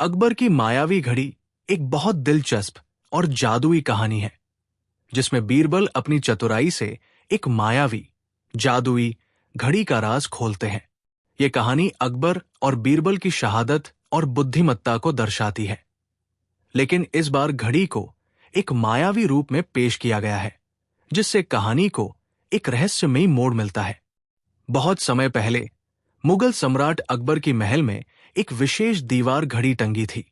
अकबर की मायावी घड़ी एक बहुत दिलचस्प और जादुई कहानी है, जिसमें बीरबल अपनी चतुराई से एक मायावी, जादुई घड़ी का राज खोलते हैं। ये कहानी अकबर और बीरबल की शहादत और बुद्धिमत्ता को दर्शाती है, लेकिन इस बार घड़ी को एक मायावी रूप में पेश किया गया है, जिससे कहानी को एक रहस्यमयी मोड़ मिलता है। बहुत समय पहले मुगल सम्राट अकबर की महल में एक विशेष दीवार घड़ी टंगी थी।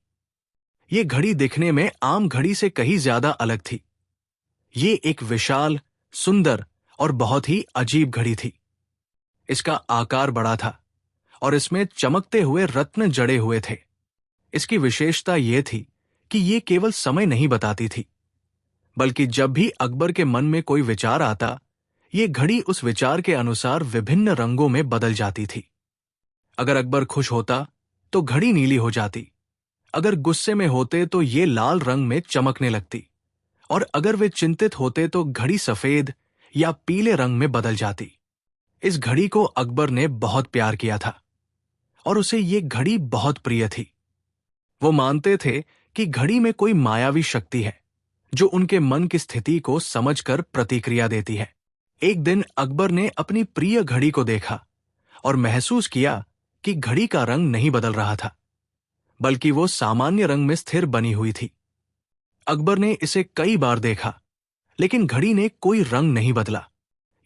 ये घड़ी दिखने में आम घड़ी से कहीं ज्यादा अलग थी। ये एक विशाल, सुंदर और बहुत ही अजीब घड़ी थी। इसका आकार बड़ा था और इसमें चमकते हुए रत्न जड़े हुए थे। इसकी विशेषता यह थी कि ये केवल समय नहीं बताती थी, बल्कि जब भी अकबर के मन में कोई विचार आता, ये घड़ी उस विचार के अनुसार विभिन्न रंगों में बदल जाती थी। अगर अकबर खुश होता तो घड़ी नीली हो जाती, अगर गुस्से में होते तो ये लाल रंग में चमकने लगती, और अगर वे चिंतित होते तो घड़ी सफेद या पीले रंग में बदल जाती। इस घड़ी को अकबर ने बहुत प्यार किया था और उसे ये घड़ी बहुत प्रिय थी। वो मानते थे कि घड़ी में कोई मायावी शक्ति है जो उनके मन की स्थिति को समझकर प्रतिक्रिया देती है। एक दिन अकबर ने अपनी प्रिय घड़ी को देखा और महसूस किया कि घड़ी का रंग नहीं बदल रहा था, बल्कि वो सामान्य रंग में स्थिर बनी हुई थी। अकबर ने इसे कई बार देखा, लेकिन घड़ी ने कोई रंग नहीं बदला।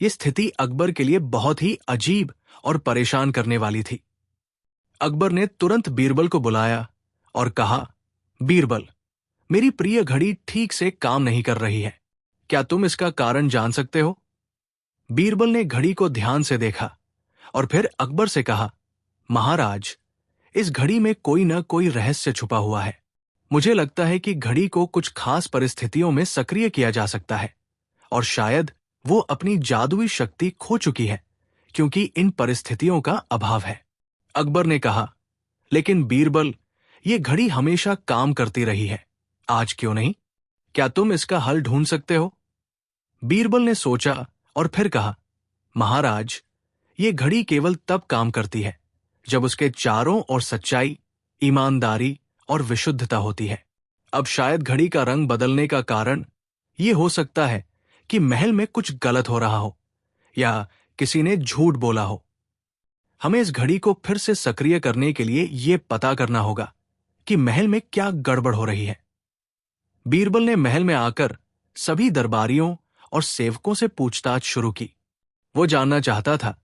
ये स्थिति अकबर के लिए बहुत ही अजीब और परेशान करने वाली थी। अकबर ने तुरंत बीरबल को बुलाया और कहा, बीरबल, मेरी प्रिय घड़ी ठीक से काम नहीं कर रही है। क्या तुम इसका कारण जान सकते हो? बीरबल ने घड़ी को ध्यान से देखा और फिर अकबर से कहा, महाराज, इस घड़ी में कोई न कोई रहस्य छुपा हुआ है। मुझे लगता है कि घड़ी को कुछ खास परिस्थितियों में सक्रिय किया जा सकता है, और शायद वो अपनी जादुई शक्ति खो चुकी है क्योंकि इन परिस्थितियों का अभाव है। अकबर ने कहा, लेकिन बीरबल, ये घड़ी हमेशा काम करती रही है, आज क्यों नहीं? क्या तुम इसका हल ढूंढ सकते हो? बीरबल ने सोचा और फिर कहा, महाराज, ये घड़ी केवल तब काम करती है जब उसके चारों ओर सच्चाई, ईमानदारी और विशुद्धता होती है। अब शायद घड़ी का रंग बदलने का कारण ये हो सकता है कि महल में कुछ गलत हो रहा हो या किसी ने झूठ बोला हो। हमें इस घड़ी को फिर से सक्रिय करने के लिए ये पता करना होगा कि महल में क्या गड़बड़ हो रही है। बीरबल ने महल में आकर सभी दरबारियों और सेवकों से पूछताछ शुरू की। वो जानना चाहता था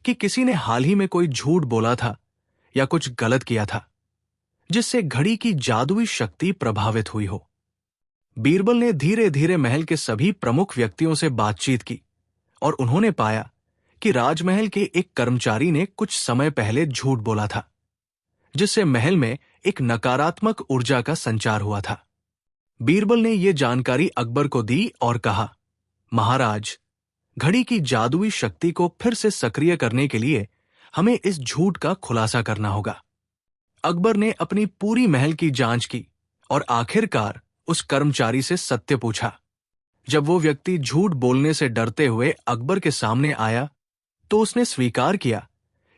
कि किसी ने हाल ही में कोई झूठ बोला था या कुछ गलत किया था, जिससे घड़ी की जादुई शक्ति प्रभावित हुई हो। बीरबल ने धीरे धीरे महल के सभी प्रमुख व्यक्तियों से बातचीत की और उन्होंने पाया कि राजमहल के एक कर्मचारी ने कुछ समय पहले झूठ बोला था, जिससे महल में एक नकारात्मक ऊर्जा का संचार हुआ था। बीरबल ने यह जानकारी अकबर को दी और कहा, महाराज, घड़ी की जादुई शक्ति को फिर से सक्रिय करने के लिए हमें इस झूठ का खुलासा करना होगा। अकबर ने अपनी पूरी महल की जांच की और आखिरकार उस कर्मचारी से सत्य पूछा। जब वो व्यक्ति झूठ बोलने से डरते हुए अकबर के सामने आया, तो उसने स्वीकार किया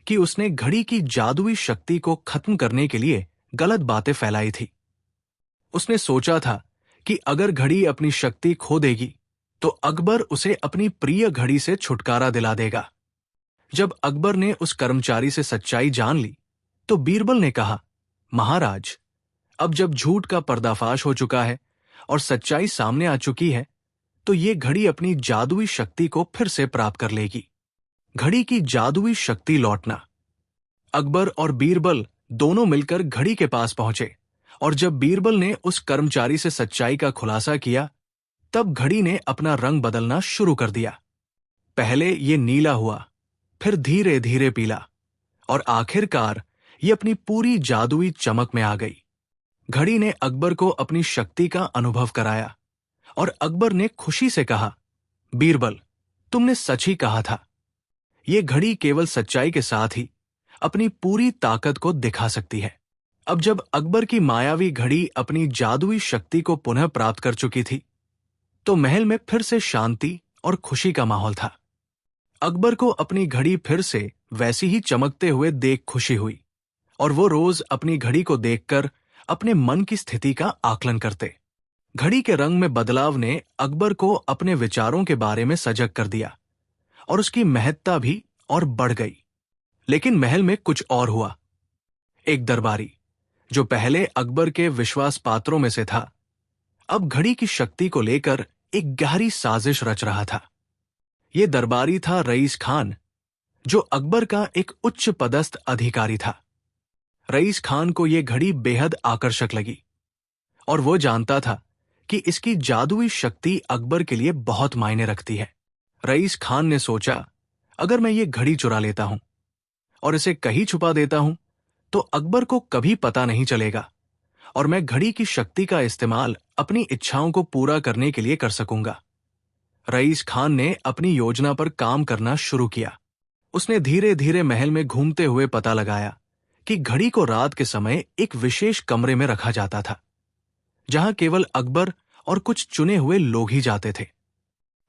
कि उसने घड़ी की जादुई शक्ति को खत्म करने के लिए गलत बातें फैलाई थी। उसने सोचा था कि अगर घड़ी अपनी शक्ति खो देगी तो अकबर उसे अपनी प्रिय घड़ी से छुटकारा दिला देगा। जब अकबर ने उस कर्मचारी से सच्चाई जान ली, तो बीरबल ने कहा, महाराज, अब जब झूठ का पर्दाफाश हो चुका है और सच्चाई सामने आ चुकी है, तो ये घड़ी अपनी जादुई शक्ति को फिर से प्राप्त कर लेगी। घड़ी की जादुई शक्ति लौटना। अकबर और बीरबल दोनों मिलकर घड़ी के पास पहुंचे, और जब बीरबल ने उस कर्मचारी से सच्चाई का खुलासा किया, तब घड़ी ने अपना रंग बदलना शुरू कर दिया। पहले ये नीला हुआ, फिर धीरे धीरे पीला, और आखिरकार ये अपनी पूरी जादुई चमक में आ गई। घड़ी ने अकबर को अपनी शक्ति का अनुभव कराया, और अकबर ने खुशी से कहा, बीरबल, तुमने सच ही कहा था। ये घड़ी केवल सच्चाई के साथ ही अपनी पूरी ताकत को दिखा सकती है। अब जब अकबर की मायावी घड़ी अपनी जादुई शक्ति को पुनः प्राप्त कर चुकी थी, तो महल में फिर से शांति और खुशी का माहौल था। अकबर को अपनी घड़ी फिर से वैसी ही चमकते हुए देख खुशी हुई, और वो रोज अपनी घड़ी को देखकर अपने मन की स्थिति का आकलन करते। घड़ी के रंग में बदलाव ने अकबर को अपने विचारों के बारे में सजग कर दिया और उसकी महत्ता भी और बढ़ गई। लेकिन महल में कुछ और हुआ। एक दरबारी, जो पहले अकबर के विश्वास पात्रों में से था, अब घड़ी की शक्ति को लेकर एक गहरी साजिश रच रहा था। यह दरबारी था रईस खान, जो अकबर का एक उच्च पदस्थ अधिकारी था। रईस खान को यह घड़ी बेहद आकर्षक लगी और वो जानता था कि इसकी जादुई शक्ति अकबर के लिए बहुत मायने रखती है। रईस खान ने सोचा, अगर मैं ये घड़ी चुरा लेता हूं और इसे कहीं छुपा देता हूं तो अकबर को कभी पता नहीं चलेगा और मैं घड़ी की शक्ति का इस्तेमाल अपनी इच्छाओं को पूरा करने के लिए कर सकूंगा। रईस खान ने अपनी योजना पर काम करना शुरू किया। उसने धीरे धीरे महल में घूमते हुए पता लगाया कि घड़ी को रात के समय एक विशेष कमरे में रखा जाता था, जहां केवल अकबर और कुछ चुने हुए लोग ही जाते थे।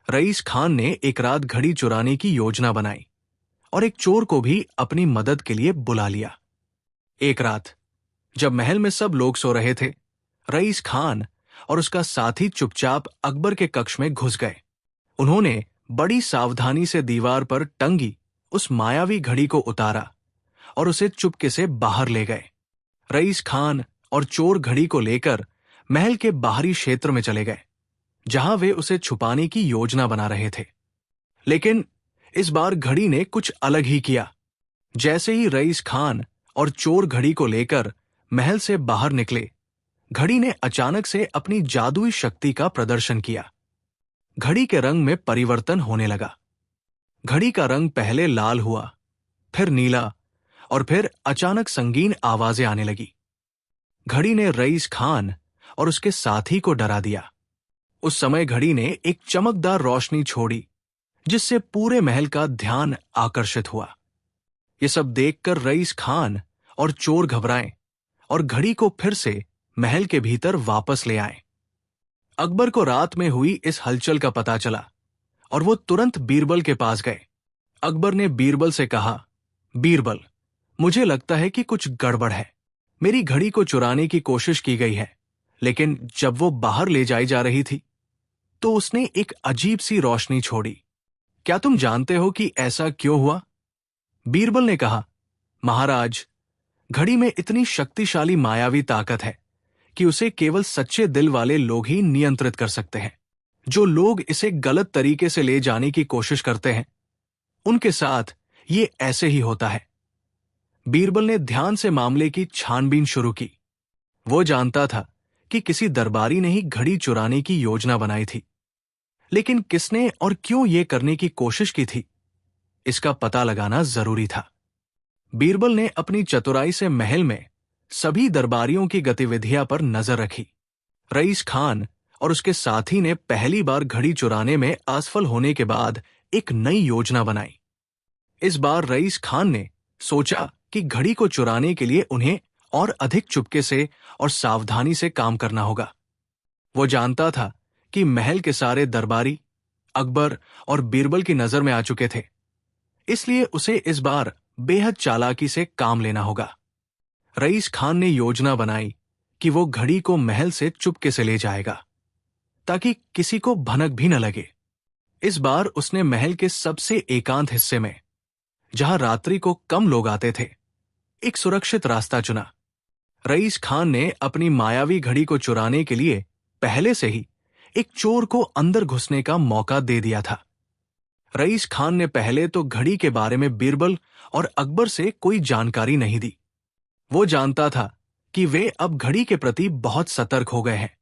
रईस खान ने एक रात घड़ी चुराने की योजना बनाई और एक चोर को भी अपनी मदद के लिए बुला लिया। एक रात जब महल में सब लोग सो रहे थे, रईस खान और उसका साथी चुपचाप अकबर के कक्ष में घुस गए। उन्होंने बड़ी सावधानी से दीवार पर टंगी उस मायावी घड़ी को उतारा और उसे चुपके से बाहर ले गए। रईस खान और चोर घड़ी को लेकर महल के बाहरी क्षेत्र में चले गए, जहां वे उसे छुपाने की योजना बना रहे थे। लेकिन इस बार घड़ी ने कुछ अलग ही किया। जैसे ही रईस खान और चोर घड़ी को लेकर महल से बाहर निकले, घड़ी ने अचानक से अपनी जादुई शक्ति का प्रदर्शन किया। घड़ी के रंग में परिवर्तन होने लगा। घड़ी का रंग पहले लाल हुआ, फिर नीला और फिर अचानक संगीन आवाजें आने लगी। घड़ी ने रईस खान और उसके साथी को डरा दिया। उस समय घड़ी ने एक चमकदार रोशनी छोड़ी, जिससे पूरे महल का ध्यान आकर्षित हुआ। ये सब देखकर रईस खान और चोर घबराए और घड़ी को फिर से महल के भीतर वापस ले आए। अकबर को रात में हुई इस हलचल का पता चला और वो तुरंत बीरबल के पास गए। अकबर ने बीरबल से कहा, बीरबल, मुझे लगता है कि कुछ गड़बड़ है। मेरी घड़ी को चुराने की कोशिश की गई है, लेकिन जब वो बाहर ले जाई जा रही थी तो उसने एक अजीब सी रोशनी छोड़ी। क्या तुम जानते हो कि ऐसा क्यों हुआ? बीरबल ने कहा, महाराज, घड़ी में इतनी शक्तिशाली मायावी ताकत है कि उसे केवल सच्चे दिल वाले लोग ही नियंत्रित कर सकते हैं। जो लोग इसे गलत तरीके से ले जाने की कोशिश करते हैं, उनके साथ ये ऐसे ही होता है। बीरबल ने ध्यान से मामले की छानबीन शुरू की। वो जानता था कि किसी दरबारी ने ही घड़ी चुराने की योजना बनाई थी, लेकिन किसने और क्यों ये करने की कोशिश की थी, इसका पता लगाना जरूरी था। बीरबल ने अपनी चतुराई से महल में सभी दरबारियों की गतिविधियां पर नजर रखी। रईस खान और उसके साथी ने पहली बार घड़ी चुराने में असफल होने के बाद एक नई योजना बनाई। इस बार रईस खान ने सोचा कि घड़ी को चुराने के लिए उन्हें और अधिक चुपके से और सावधानी से काम करना होगा। वो जानता था कि महल के सारे दरबारी अकबर और बीरबल की नजर में आ चुके थे, इसलिए उसे इस बार बेहद चालाकी से काम लेना होगा। रईस खान ने योजना बनाई कि वो घड़ी को महल से चुपके से ले जाएगा, ताकि किसी को भनक भी न लगे। इस बार उसने महल के सबसे एकांत हिस्से में, जहां रात्रि को कम लोग आते थे, एक सुरक्षित रास्ता चुना। रईस खान ने अपनी मायावी घड़ी को चुराने के लिए पहले से ही एक चोर को अंदर घुसने का मौका दे दिया था। रईस खान ने पहले तो घड़ी के बारे में बीरबल और अकबर से कोई जानकारी नहीं दी। वो जानता था कि वे अब घड़ी के प्रति बहुत सतर्क हो गए हैं।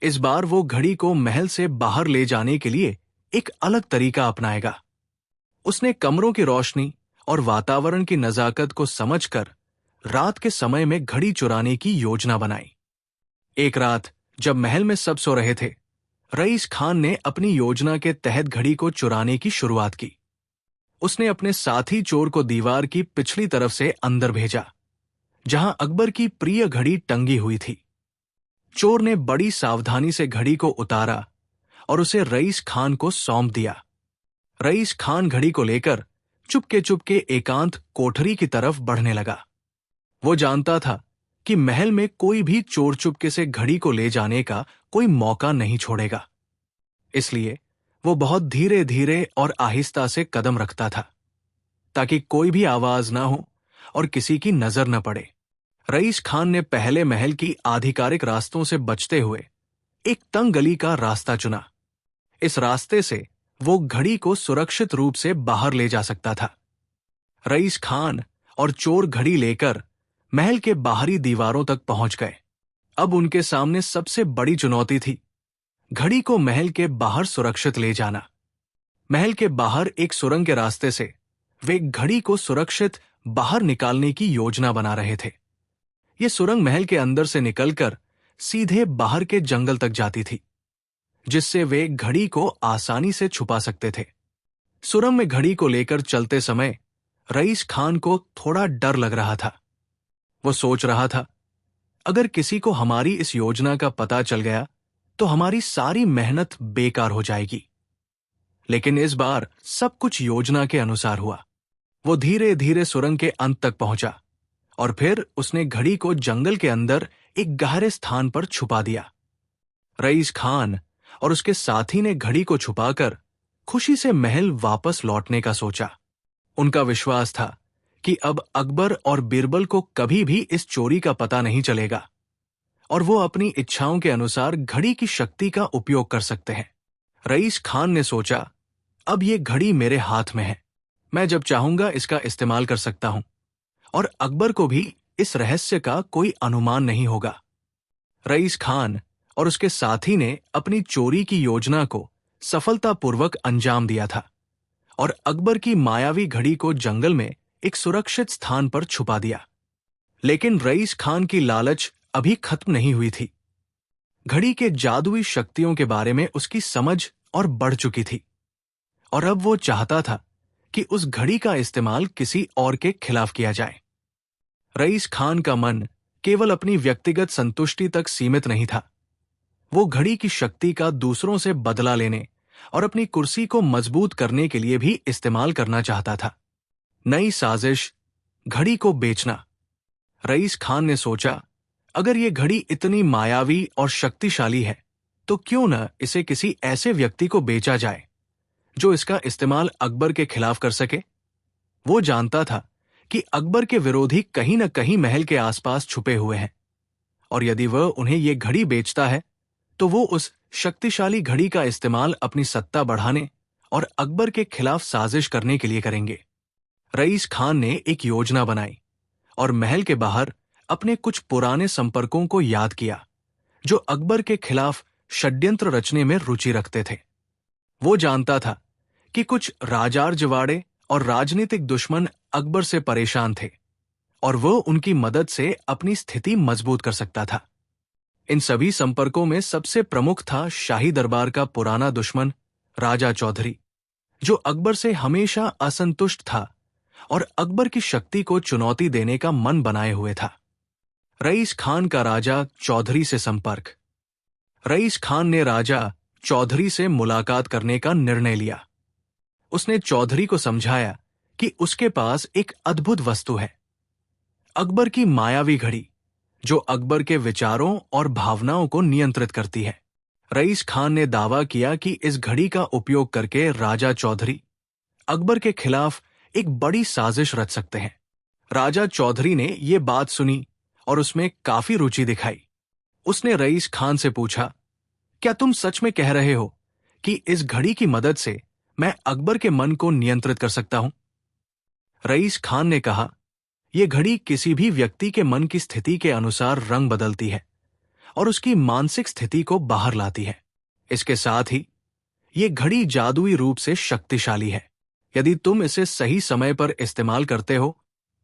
इस बार वो घड़ी को महल से बाहर ले जाने के लिए एक अलग तरीका अपनाएगा। उसने कमरों की रोशनी और वातावरण की नजाकत को समझकर रात के समय में घड़ी चुराने की योजना बनाई। एक रात जब महल में सब सो रहे थे, रईस खान ने अपनी योजना के तहत घड़ी को चुराने की शुरुआत की। उसने अपने साथी चोर को दीवार की पिछली तरफ से अंदर भेजा, जहां अकबर की प्रिय घड़ी टंगी हुई थी। चोर ने बड़ी सावधानी से घड़ी को उतारा और उसे रईस खान को सौंप दिया। रईस खान घड़ी को लेकर चुपके चुपके एकांत कोठरी की तरफ बढ़ने लगा। वो जानता था कि महल में कोई भी चोर चुपके से घड़ी को ले जाने का कोई मौका नहीं छोड़ेगा। इसलिए वो बहुत धीरे धीरे और आहिस्ता से कदम रखता था, ताकि कोई भी आवाज ना हो और किसी की नजर न पड़े। रईस खान ने पहले महल की आधिकारिक रास्तों से बचते हुए एक तंग गली का रास्ता चुना। इस रास्ते से वो घड़ी को सुरक्षित रूप से बाहर ले जा सकता था। रईस खान और चोर घड़ी लेकर महल के बाहरी दीवारों तक पहुंच गए। अब उनके सामने सबसे बड़ी चुनौती थी घड़ी को महल के बाहर सुरक्षित ले जाना। महल के बाहर एक सुरंग के रास्ते से वे घड़ी को सुरक्षित बाहर निकालने की योजना बना रहे थे। ये सुरंग महल के अंदर से निकलकर सीधे बाहर के जंगल तक जाती थी, जिससे वे घड़ी को आसानी से छुपा सकते थे। सुरंग में घड़ी को लेकर चलते समय रईस खान को थोड़ा डर लग रहा था। वो सोच रहा था, अगर किसी को हमारी इस योजना का पता चल गया तो हमारी सारी मेहनत बेकार हो जाएगी। लेकिन इस बार सब कुछ योजना के अनुसार हुआ। वो धीरे धीरे सुरंग के अंत तक पहुंचा और फिर उसने घड़ी को जंगल के अंदर एक गहरे स्थान पर छुपा दिया। रईस खान और उसके साथी ने घड़ी को छुपाकर खुशी से महल वापस लौटने का सोचा। उनका विश्वास था कि अब अकबर और बीरबल को कभी भी इस चोरी का पता नहीं चलेगा और वो अपनी इच्छाओं के अनुसार घड़ी की शक्ति का उपयोग कर सकते हैं। रईस खान ने सोचा, अब ये घड़ी मेरे हाथ में है, मैं जब चाहूंगा इसका इस्तेमाल कर सकता हूं और अकबर को भी इस रहस्य का कोई अनुमान नहीं होगा। रईस खान और उसके साथी ने अपनी चोरी की योजना को सफलतापूर्वक अंजाम दिया था और अकबर की मायावी घड़ी को जंगल में एक सुरक्षित स्थान पर छुपा दिया। लेकिन रईस खान की लालच अभी खत्म नहीं हुई थी। घड़ी के जादुई शक्तियों के बारे में उसकी समझ और बढ़ चुकी थी और अब वो चाहता था कि उस घड़ी का इस्तेमाल किसी और के खिलाफ किया जाए। रईस खान का मन केवल अपनी व्यक्तिगत संतुष्टि तक सीमित नहीं था। वो घड़ी की शक्ति का दूसरों से बदला लेने और अपनी कुर्सी को मजबूत करने के लिए भी इस्तेमाल करना चाहता था। नई साजिश, घड़ी को बेचना। रईस खान ने सोचा, अगर ये घड़ी इतनी मायावी और शक्तिशाली है तो क्यों न इसे किसी ऐसे व्यक्ति को बेचा जाए जो इसका इस्तेमाल अकबर के खिलाफ कर सके। वो जानता था कि अकबर के विरोधी कहीं न कहीं महल के आसपास छुपे हुए हैं और यदि वह उन्हें ये घड़ी बेचता है तो वो उस शक्तिशाली घड़ी का इस्तेमाल अपनी सत्ता बढ़ाने और अकबर के खिलाफ साजिश करने के लिए करेंगे। रईस खान ने एक योजना बनाई और महल के बाहर अपने कुछ पुराने संपर्कों को याद किया जो अकबर के खिलाफ षड्यंत्र रचने में रुचि रखते थे। वो जानता था कि कुछ राजारजवाड़े और राजनीतिक दुश्मन अकबर से परेशान थे और वो उनकी मदद से अपनी स्थिति मजबूत कर सकता था। इन सभी संपर्कों में सबसे प्रमुख था शाही दरबार का पुराना दुश्मन राजा चौधरी, जो अकबर से हमेशा असंतुष्ट था और अकबर की शक्ति को चुनौती देने का मन बनाए हुए था। रईस खान का राजा चौधरी से संपर्क। रईस खान ने राजा चौधरी से मुलाकात करने का निर्णय लिया। उसने चौधरी को समझाया कि उसके पास एक अद्भुत वस्तु है, अकबर की मायावी घड़ी, जो अकबर के विचारों और भावनाओं को नियंत्रित करती है। रईस खान ने दावा किया कि इस घड़ी का उपयोग करके राजा चौधरी अकबर के खिलाफ एक बड़ी साजिश रच सकते हैं। राजा चौधरी ने ये बात सुनी और उसमें काफी रुचि दिखाई। उसने रईस खान से पूछा, क्या तुम सच में कह रहे हो कि इस घड़ी की मदद से मैं अकबर के मन को नियंत्रित कर सकता हूं? रईस खान ने कहा, यह घड़ी किसी भी व्यक्ति के मन की स्थिति के अनुसार रंग बदलती है और उसकी मानसिक स्थिति को बाहर लाती है। इसके साथ ही यह घड़ी जादुई रूप से शक्तिशाली है। यदि तुम इसे सही समय पर इस्तेमाल करते हो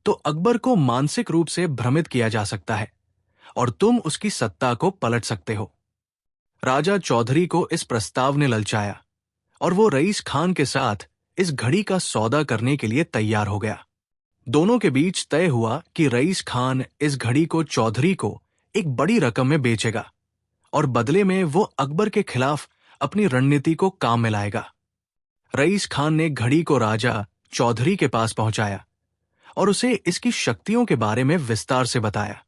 तो अकबर को मानसिक रूप से भ्रमित किया जा सकता है और तुम उसकी सत्ता को पलट सकते हो। राजा चौधरी को इस प्रस्ताव ने ललचाया और वो रईस खान के साथ इस घड़ी का सौदा करने के लिए तैयार हो गया। दोनों के बीच तय हुआ कि रईस खान इस घड़ी को चौधरी को एक बड़ी रकम में बेचेगा और बदले में वो अकबर के खिलाफ अपनी रणनीति को काम में लाएगा। रईस खान ने घड़ी को राजा चौधरी के पास पहुंचाया और उसे इसकी शक्तियों के बारे में विस्तार से बताया।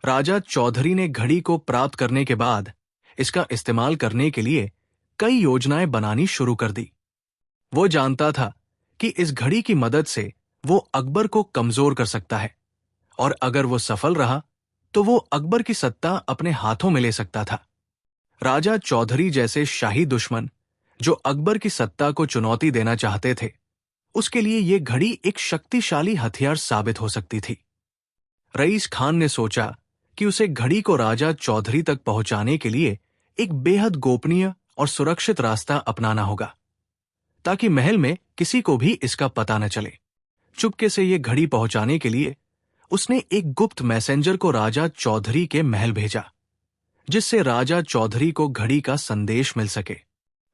राजा चौधरी ने घड़ी को प्राप्त करने के बाद इसका इस्तेमाल करने के लिए कई योजनाएं बनानी शुरू कर दी। वो जानता था कि इस घड़ी की मदद से वो अकबर को कमजोर कर सकता है, और अगर वो सफल रहा तो वो अकबर की सत्ता अपने हाथों में ले सकता था। राजा चौधरी जैसे शाही दुश्मन जो अकबर की सत्ता को चुनौती देना चाहते थे, उसके लिए ये घड़ी एक शक्तिशाली हथियार साबित हो सकती थी। रईस खान ने सोचा कि उसे घड़ी को राजा चौधरी तक पहुंचाने के लिए एक बेहद गोपनीय और सुरक्षित रास्ता अपनाना होगा, ताकि महल में किसी को भी इसका पता न चले। चुपके से ये घड़ी पहुंचाने के लिए उसने एक गुप्त मैसेंजर को राजा चौधरी के महल भेजा, जिससे राजा चौधरी को घड़ी का संदेश मिल सके।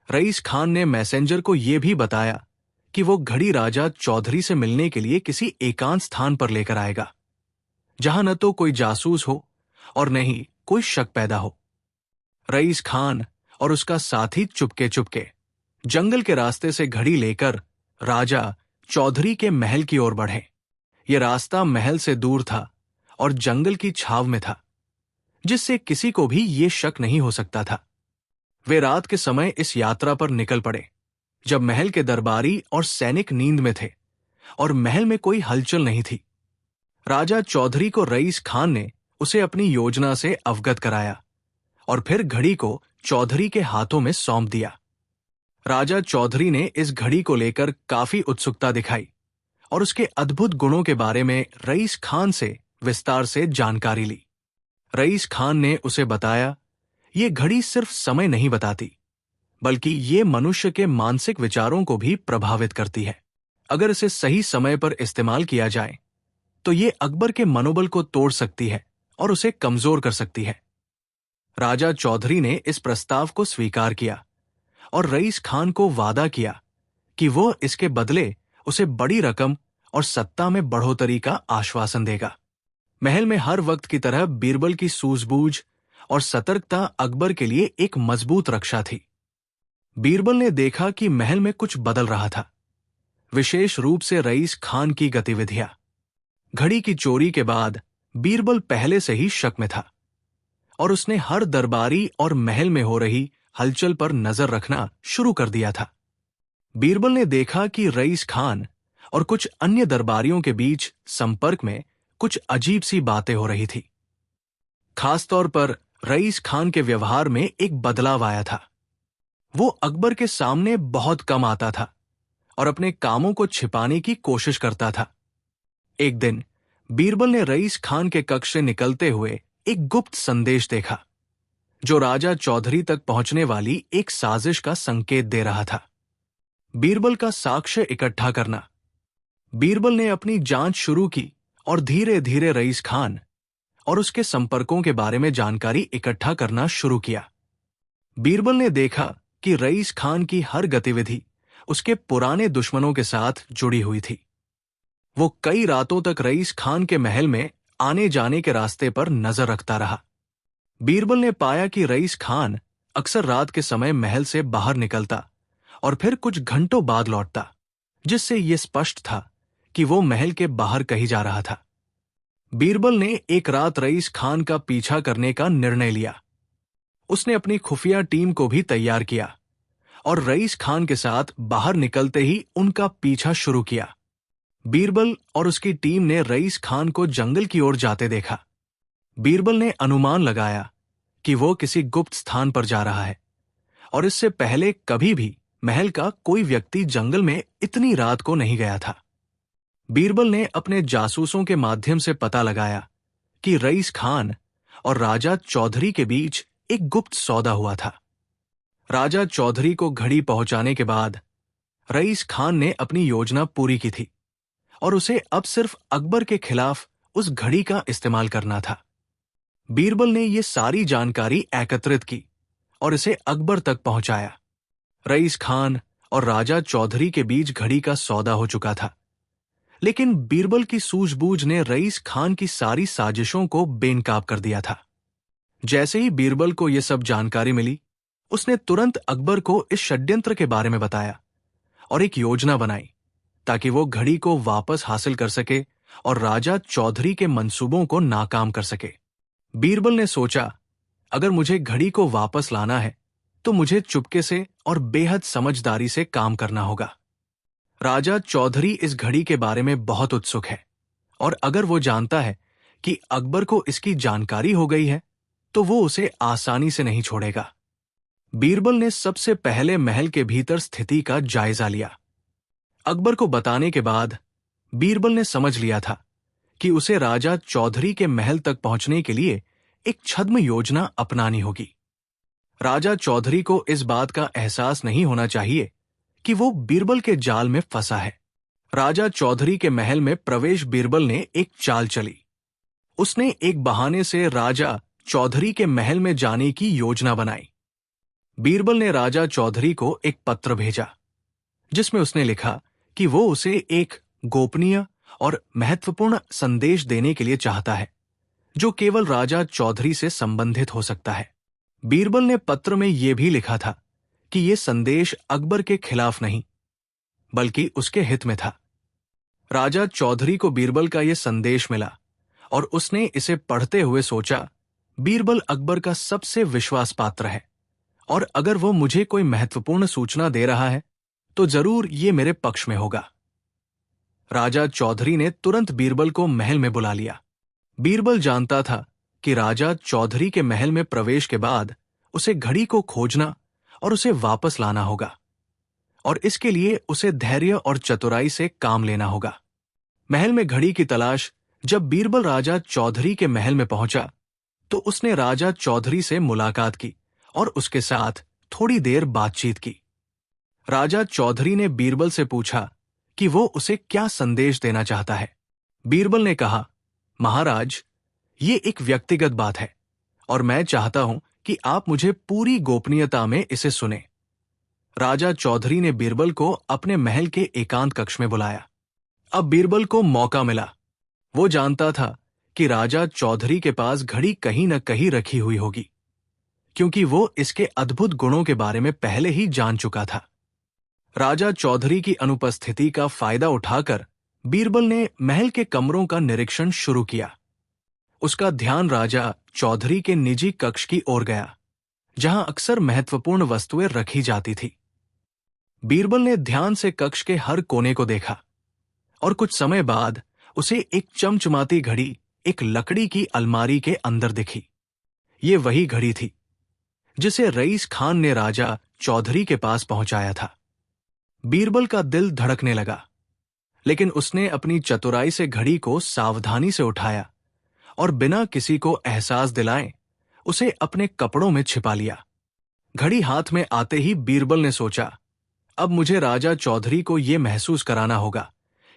रईस खान ने मैसेंजर को यह भी बताया कि वो घड़ी राजा चौधरी से मिलने के लिए किसी एकांत स्थान पर लेकर आएगा, जहां न तो कोई जासूस हो और न ही कोई शक पैदा हो। रईस खान और उसका साथी चुपके चुपके जंगल के रास्ते से घड़ी लेकर राजा चौधरी के महल की ओर बढ़े। यह रास्ता महल से दूर था और जंगल की छाव में था, जिससे किसी को भी ये शक नहीं हो सकता था। वे रात के समय इस यात्रा पर निकल पड़े, जब महल के दरबारी और सैनिक नींद में थे और महल में कोई हलचल नहीं थी। राजा चौधरी को रईस खान ने उसे अपनी योजना से अवगत कराया और फिर घड़ी को चौधरी के हाथों में सौंप दिया। राजा चौधरी ने इस घड़ी को लेकर काफी उत्सुकता दिखाई और उसके अद्भुत गुणों के बारे में रईस खान से विस्तार से जानकारी ली। रईस खान ने उसे बताया, ये घड़ी सिर्फ समय नहीं बताती, बल्कि ये मनुष्य के मानसिक विचारों को भी प्रभावित करती है। अगर इसे सही समय पर इस्तेमाल किया जाए तो ये अकबर के मनोबल को तोड़ सकती है और उसे कमजोर कर सकती है। राजा चौधरी ने इस प्रस्ताव को स्वीकार किया और रईस खान को वादा किया कि वो इसके बदले उसे बड़ी रकम और सत्ता में बढ़ोतरी का आश्वासन देगा। महल में हर वक्त की तरह बीरबल की सूझबूझ और सतर्कता अकबर के लिए एक मजबूत रक्षा थी। बीरबल ने देखा कि महल में कुछ बदल रहा था, विशेष रूप से रईस खान की गतिविधियां। घड़ी की चोरी के बाद बीरबल पहले से ही शक में था और उसने हर दरबारी और महल में हो रही हलचल पर नजर रखना शुरू कर दिया था। बीरबल ने देखा कि रईस खान और कुछ अन्य दरबारियों के बीच संपर्क में कुछ अजीब सी बातें हो रही थी। खासतौर पर रईस खान के व्यवहार में एक बदलाव आया था। वो अकबर के सामने बहुत कम आता था और अपने कामों को छिपाने की कोशिश करता था। एक दिन बीरबल ने रईस खान के कक्ष से निकलते हुए एक गुप्त संदेश देखा, जो राजा चौधरी तक पहुंचने वाली एक साजिश का संकेत दे रहा था। बीरबल का साक्ष्य इकट्ठा करना। बीरबल ने अपनी जांच शुरू की और धीरे धीरे रईस खान और उसके संपर्कों के बारे में जानकारी इकट्ठा करना शुरू किया। बीरबल ने देखा कि रईस खान की हर गतिविधि उसके पुराने दुश्मनों के साथ जुड़ी हुई थी। वो कई रातों तक रईस खान के महल में आने जाने के रास्ते पर नजर रखता रहा। बीरबल ने पाया कि रईस खान अक्सर रात के समय महल से बाहर निकलता और फिर कुछ घंटों बाद लौटता, जिससे यह स्पष्ट था कि वो महल के बाहर कहीं जा रहा था। बीरबल ने एक रात रईस खान का पीछा करने का निर्णय लिया। उसने अपनी खुफिया टीम को भी तैयार किया और रईस खान के साथ बाहर निकलते ही उनका पीछा शुरू किया। बीरबल और उसकी टीम ने रईस खान को जंगल की ओर जाते देखा। बीरबल ने अनुमान लगाया कि वो किसी गुप्त स्थान पर जा रहा है और इससे पहले कभी भी महल का कोई व्यक्ति जंगल में इतनी रात को नहीं गया था। बीरबल ने अपने जासूसों के माध्यम से पता लगाया कि रईस खान और राजा चौधरी के बीच एक गुप्त सौदा हुआ था। राजा चौधरी को घड़ी पहुंचाने के बाद रईस खान ने अपनी योजना पूरी की थी और उसे अब सिर्फ अकबर के खिलाफ उस घड़ी का इस्तेमाल करना था। बीरबल ने यह सारी जानकारी एकत्रित की और इसे अकबर तक पहुंचाया। रईस खान और राजा चौधरी के बीच घड़ी का सौदा हो चुका था, लेकिन बीरबल की सूझबूझ ने रईस खान की सारी साजिशों को बेनकाब कर दिया था। जैसे ही बीरबल को यह सब जानकारी मिली, उसने तुरंत अकबर को इस षड्यंत्र के बारे में बताया और एक योजना बनाई ताकि वो घड़ी को वापस हासिल कर सके और राजा चौधरी के मंसूबों को नाकाम कर सके। बीरबल ने सोचा, अगर मुझे घड़ी को वापस लाना है तो मुझे चुपके से और बेहद समझदारी से काम करना होगा। राजा चौधरी इस घड़ी के बारे में बहुत उत्सुक है, और अगर वो जानता है कि अकबर को इसकी जानकारी हो गई है तो वो उसे आसानी से नहीं छोड़ेगा। बीरबल ने सबसे पहले महल के भीतर स्थिति का जायजा लिया। अकबर को बताने के बाद बीरबल ने समझ लिया था कि उसे राजा चौधरी के महल तक पहुंचने के लिए एक छद्म योजना अपनानी होगी। राजा चौधरी को इस बात का एहसास नहीं होना चाहिए कि वो बीरबल के जाल में फंसा है। राजा चौधरी के महल में प्रवेश बीरबल ने एक चाल चली। उसने एक बहाने से राजा चौधरी के महल में जाने की योजना बनाई। बीरबल ने राजा चौधरी को एक पत्र भेजा जिसमें उसने लिखा कि वो उसे एक गोपनीय और महत्वपूर्ण संदेश देने के लिए चाहता है जो केवल राजा चौधरी से संबंधित हो सकता है। बीरबल ने पत्र में यह भी लिखा था कि यह संदेश अकबर के खिलाफ नहीं बल्कि उसके हित में था। राजा चौधरी को बीरबल का यह संदेश मिला और उसने इसे पढ़ते हुए सोचा, बीरबल अकबर का सबसे विश्वास पात्र है और अगर वो मुझे कोई महत्वपूर्ण सूचना दे रहा है तो जरूर ये मेरे पक्ष में होगा। राजा चौधरी ने तुरंत बीरबल को महल में बुला लिया। बीरबल जानता था कि राजा चौधरी के महल में प्रवेश के बाद उसे घड़ी को खोजना और उसे वापस लाना होगा, और इसके लिए उसे धैर्य और चतुराई से काम लेना होगा। महल में घड़ी की तलाश जब बीरबल राजा चौधरी के महल में पहुंचा तो उसने राजा चौधरी से मुलाकात की और उसके साथ थोड़ी देर बातचीत की। राजा चौधरी ने बीरबल से पूछा कि वो उसे क्या संदेश देना चाहता है। बीरबल ने कहा, महाराज, ये एक व्यक्तिगत बात है और मैं चाहता हूं कि आप मुझे पूरी गोपनीयता में इसे सुने। राजा चौधरी ने बीरबल को अपने महल के एकांत कक्ष में बुलाया। अब बीरबल को मौका मिला। वो जानता था कि राजा चौधरी के पास घड़ी कहीं न कहीं रखी हुई होगी, क्योंकि वो इसके अद्भुत गुणों के बारे में पहले ही जान चुका था। राजा चौधरी की अनुपस्थिति का फायदा उठाकर बीरबल ने महल के कमरों का निरीक्षण शुरू किया। उसका ध्यान राजा चौधरी के निजी कक्ष की ओर गया, जहां अक्सर महत्वपूर्ण वस्तुएं रखी जाती थी। बीरबल ने ध्यान से कक्ष के हर कोने को देखा और कुछ समय बाद उसे एक चमचमाती घड़ी एक लकड़ी की अलमारी के अंदर दिखी। ये वही घड़ी थी जिसे रईस खान ने राजा चौधरी के पास पहुंचाया था। बीरबल का दिल धड़कने लगा, लेकिन उसने अपनी चतुराई से घड़ी को सावधानी से उठाया और बिना किसी को एहसास दिलाए उसे अपने कपड़ों में छिपा लिया। घड़ी हाथ में आते ही बीरबल ने सोचा, अब मुझे राजा चौधरी को यह महसूस कराना होगा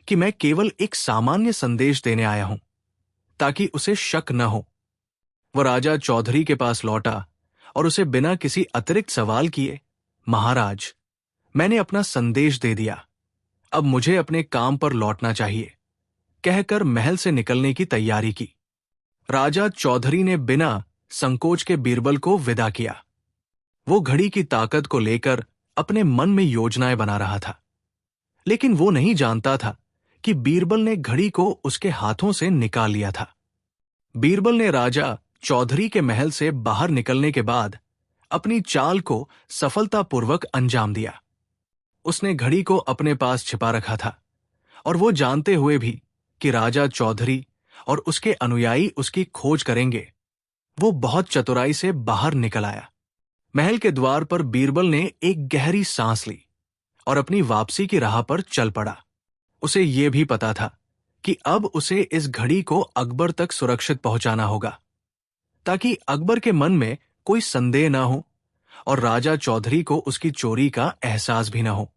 कि मैं केवल एक सामान्य संदेश देने आया हूं, ताकि उसे शक न हो। वह राजा चौधरी के पास लौटा और उसे बिना किसी अतिरिक्त सवाल किए, महाराज, मैंने अपना संदेश दे दिया, अब मुझे अपने काम पर लौटना चाहिए, कहकर महल से निकलने की तैयारी की। राजा चौधरी ने बिना संकोच के बीरबल को विदा किया। वो घड़ी की ताकत को लेकर अपने मन में योजनाएं बना रहा था, लेकिन वो नहीं जानता था कि बीरबल ने घड़ी को उसके हाथों से निकाल लिया था। बीरबल ने राजा चौधरी के महल से बाहर निकलने के बाद अपनी चाल को सफलतापूर्वक अंजाम दिया। उसने घड़ी को अपने पास छिपा रखा था और वो जानते हुए भी कि राजा चौधरी और उसके अनुयायी उसकी खोज करेंगे, वो बहुत चतुराई से बाहर निकल आया। महल के द्वार पर बीरबल ने एक गहरी सांस ली और अपनी वापसी की राह पर चल पड़ा। उसे ये भी पता था कि अब उसे इस घड़ी को अकबर तक सुरक्षित पहुंचाना होगा, ताकि अकबर के मन में कोई संदेह न हो और राजा चौधरी को उसकी चोरी का एहसास भी न हो।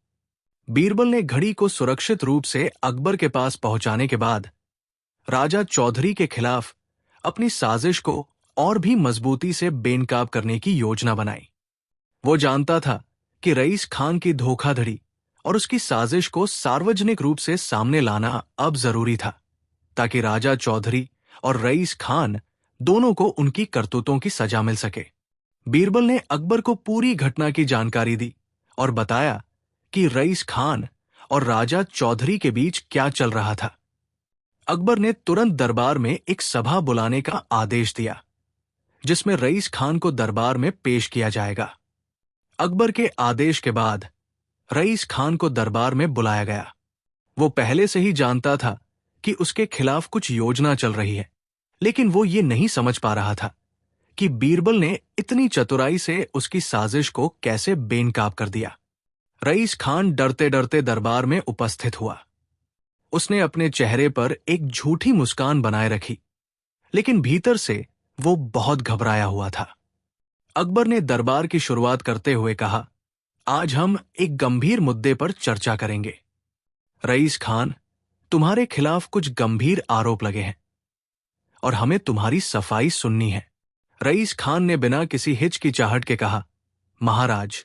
बीरबल ने घड़ी को सुरक्षित रूप से अकबर के पास पहुंचाने के बाद राजा चौधरी के खिलाफ अपनी साजिश को और भी मजबूती से बेनकाब करने की योजना बनाई। वो जानता था कि रईस खान की धोखाधड़ी और उसकी साजिश को सार्वजनिक रूप से सामने लाना अब जरूरी था, ताकि राजा चौधरी और रईस खान दोनों को उनकी करतूतों की सजा मिल सके। बीरबल ने अकबर को पूरी घटना की जानकारी दी और बताया कि रईस खान और राजा चौधरी के बीच क्या चल रहा था। अकबर ने तुरंत दरबार में एक सभा बुलाने का आदेश दिया जिसमें रईस खान को दरबार में पेश किया जाएगा। अकबर के आदेश के बाद रईस खान को दरबार में बुलाया गया। वो पहले से ही जानता था कि उसके खिलाफ कुछ योजना चल रही है, लेकिन वो ये नहीं समझ पा रहा था कि बीरबल ने इतनी चतुराई से उसकी साजिश को कैसे बेनकाब कर दिया। रईस खान डरते डरते दरबार में उपस्थित हुआ। उसने अपने चेहरे पर एक झूठी मुस्कान बनाए रखी, लेकिन भीतर से वो बहुत घबराया हुआ था। अकबर ने दरबार की शुरुआत करते हुए कहा, आज हम एक गंभीर मुद्दे पर चर्चा करेंगे। रईस खान, तुम्हारे खिलाफ कुछ गंभीर आरोप लगे हैं और हमें तुम्हारी सफाई सुननी है। रईस खान ने बिना किसी हिचकिचाहट के कहा, महाराज,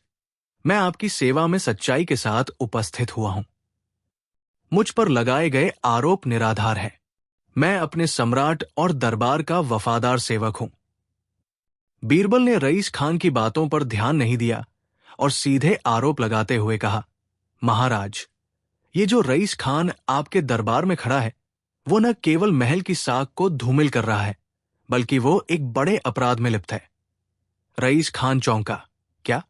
मैं आपकी सेवा में सच्चाई के साथ उपस्थित हुआ हूं। मुझ पर लगाए गए आरोप निराधार हैं। मैं अपने सम्राट और दरबार का वफादार सेवक हूं। बीरबल ने रईस खान की बातों पर ध्यान नहीं दिया और सीधे आरोप लगाते हुए कहा, महाराज, ये जो रईस खान आपके दरबार में खड़ा है, वो न केवल महल की साख को धूमिल कर रहा है, बल्कि वो एक बड़े अपराध में लिप्त है। रईस खान चौंका। क्या?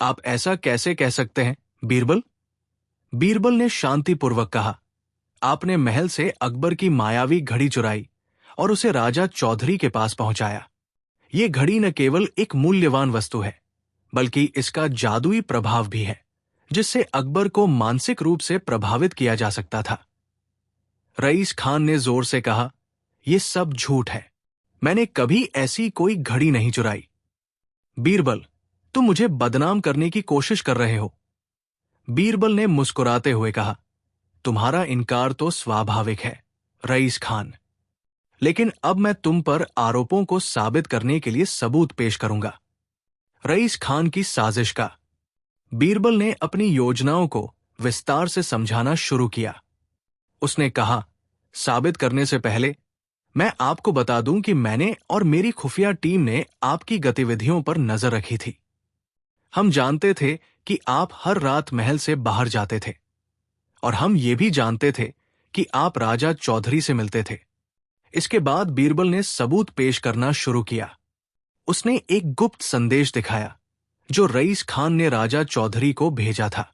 आप ऐसा कैसे कह सकते हैं, बीरबल? बीरबल ने शांतिपूर्वक कहा, आपने महल से अकबर की मायावी घड़ी चुराई और उसे राजा चौधरी के पास पहुंचाया। ये घड़ी न केवल एक मूल्यवान वस्तु है, बल्कि इसका जादुई प्रभाव भी है, जिससे अकबर को मानसिक रूप से प्रभावित किया जा सकता था। रईस खान ने जोर से कहा, यह सब झूठ है। मैंने कभी ऐसी कोई घड़ी नहीं चुराई। बीरबल, तुम मुझे बदनाम करने की कोशिश कर रहे हो। बीरबल ने मुस्कुराते हुए कहा, तुम्हारा इनकार तो स्वाभाविक है, रईस खान, लेकिन अब मैं तुम पर आरोपों को साबित करने के लिए सबूत पेश करूंगा। रईस खान की साजिश का बीरबल ने अपनी योजनाओं को विस्तार से समझाना शुरू किया। उसने कहा, साबित करने से पहले मैं आपको बता दूं कि मैंने और मेरी खुफिया टीम ने आपकी गतिविधियों पर नजर रखी थी। हम जानते थे कि आप हर रात महल से बाहर जाते थे, और हम ये भी जानते थे कि आप राजा चौधरी से मिलते थे। इसके बाद बीरबल ने सबूत पेश करना शुरू किया। उसने एक गुप्त संदेश दिखाया जो रईस खान ने राजा चौधरी को भेजा था।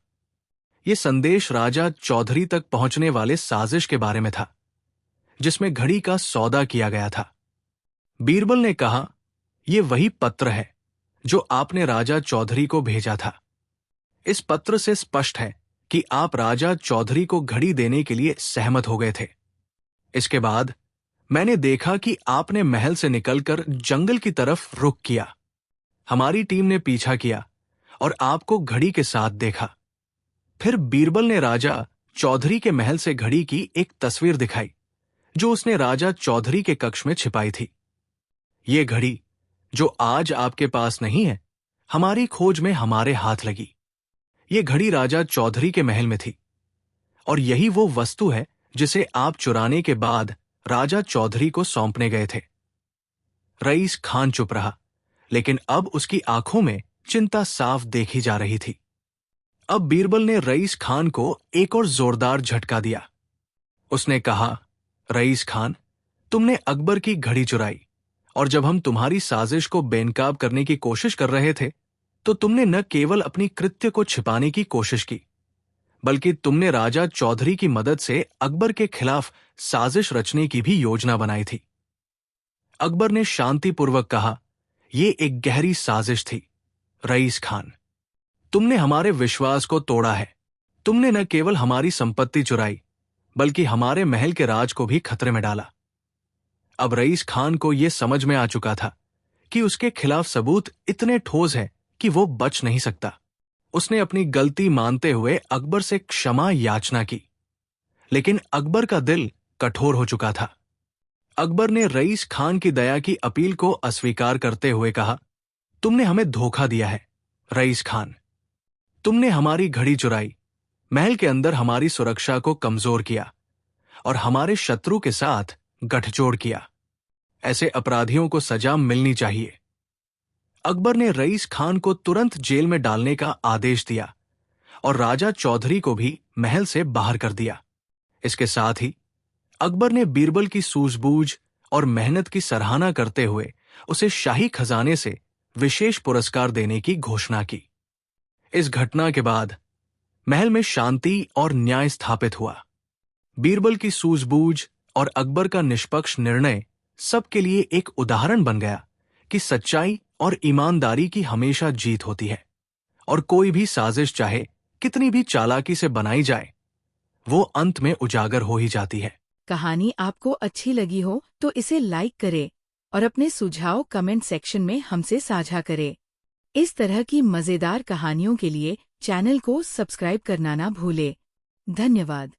यह संदेश राजा चौधरी तक पहुंचने वाले साजिश के बारे में था, जिसमें घड़ी का सौदा किया गया था। बीरबल ने कहा, यह वही पत्र है जो आपने राजा चौधरी को भेजा था। इस पत्र से स्पष्ट है कि आप राजा चौधरी को घड़ी देने के लिए सहमत हो गए थे। इसके बाद मैंने देखा कि आपने महल से निकलकर जंगल की तरफ रुख किया। हमारी टीम ने पीछा किया और आपको घड़ी के साथ देखा। फिर बीरबल ने राजा चौधरी के महल से घड़ी की एक तस्वीर दिखाई जो उसने राजा चौधरी के कक्ष में छिपाई थी। ये घड़ी, जो आज आपके पास नहीं है, हमारी खोज में हमारे हाथ लगी। ये घड़ी राजा चौधरी के महल में थी, और यही वो वस्तु है जिसे आप चुराने के बाद राजा चौधरी को सौंपने गए थे। रईस खान चुप रहा, लेकिन अब उसकी आंखों में चिंता साफ देखी जा रही थी। अब बीरबल ने रईस खान को एक और जोरदार झटका दिया। उसने कहा, रईस खान, तुमने अकबर की घड़ी चुराई, और जब हम तुम्हारी साजिश को बेनकाब करने की कोशिश कर रहे थे, तो तुमने न केवल अपनी कृत्य को छिपाने की कोशिश की, बल्कि तुमने राजा चौधरी की मदद से अकबर के खिलाफ साजिश रचने की भी योजना बनाई थी। अकबर ने शांतिपूर्वक कहा, यह एक गहरी साजिश थी। रईस खान, तुमने हमारे विश्वास को तोड़ा है। तुमने न केवल हमारी संपत्ति चुराई, बल्कि हमारे महल के राज को भी खतरे में डाला। अब रईस खान को यह समझ में आ चुका था कि उसके खिलाफ सबूत इतने ठोस है कि वो बच नहीं सकता। उसने अपनी गलती मानते हुए अकबर से क्षमा याचना की, लेकिन अकबर का दिल कठोर हो चुका था। अकबर ने रईस खान की दया की अपील को अस्वीकार करते हुए कहा, तुमने हमें धोखा दिया है, रईस खान। तुमने हमारी घड़ी चुराई, महल के अंदर हमारी सुरक्षा को कमजोर किया और हमारे शत्रु के साथ गठजोड़ किया। ऐसे अपराधियों को सजा मिलनी चाहिए। अकबर ने रईस खान को तुरंत जेल में डालने का आदेश दिया और राजा चौधरी को भी महल से बाहर कर दिया। इसके साथ ही अकबर ने बीरबल की सूझबूझ और मेहनत की सराहना करते हुए उसे शाही खजाने से विशेष पुरस्कार देने की घोषणा की। इस घटना के बाद महल में शांति और न्याय स्थापित हुआ। बीरबल की सूझबूझ और अकबर का निष्पक्ष निर्णय सबके लिए एक उदाहरण बन गया कि सच्चाई और ईमानदारी की हमेशा जीत होती है, और कोई भी साजिश चाहे कितनी भी चालाकी से बनाई जाए, वो अंत में उजागर हो ही जाती है। कहानी आपको अच्छी लगी हो तो इसे लाइक करें और अपने सुझाव कमेंट सेक्शन में हमसे साझा करें। इस तरह की मजेदार कहानियों के लिए चैनल को सब्सक्राइब करना ना भूलें। धन्यवाद।